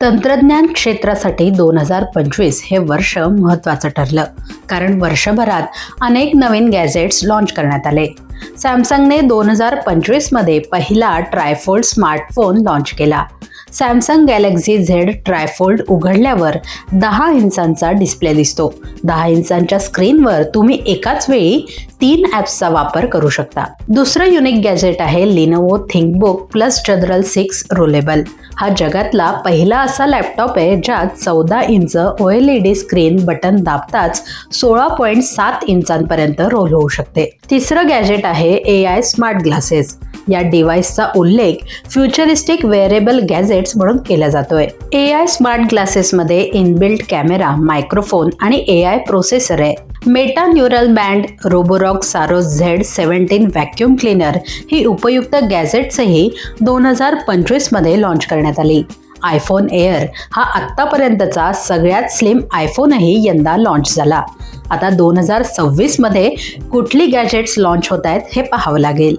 तंत्रज्ञान क्षेत्रासाठी 2025 हे वर्ष महत्त्वाचं ठरलं, कारण वर्षभरात अनेक नवीन गॅजेट्स लॉन्च करण्यात आले. सॅमसंगने 2025 मध्ये पहिला ट्रायफोल्ड स्मार्टफोन लॉन्च केला. सॅमसंग गॅलेक्सी झेड ट्रायफोल्ड उघडल्यावर 10 इंचांचा डिस्प्ले दिसतो. 10 इंचांच्या स्क्रीनवर तुम्ही एकाच वेळी 3 ॲप्सचा वापर करू शकता. दुसरं युनिक गॅजेट आहे Lenovo ThinkBook plus general 6 rollable. हा जगातला पहिला असा लॅपटॉप आहे ज्यात 14 इंच OLED स्क्रीन बटन दाबताच 16.7 इंचांपर्यंत रोल होऊ शकते. तिसरं गॅजेट आहे AI स्मार्ट ग्लासेस. या डिव्हाइसचा उल्लेख फ्युचरिस्टिक वेअरेबल गॅजेट्स म्हणून केला जातोय. AI स्मार्ट ग्लासेसमध्ये इनबिल्ट कॅमेरा, मायक्रोफोन आणि AI प्रोसेसर आहे. Meta neural band, Roborock Saros Z17 vacuum cleaner ही उपयुक्त गॅजेट्सही 2025 मध्ये लॉन्च करण्यात आली. आयफोन एअर हा आत्तापर्यंतचा सगळ्यात स्लिम आयफोनही यंदा लॉन्च झाला. आता 2026 मध्ये कुठली गॅजेट्स लॉन्च होत आहेत हे पाहावं लागेल.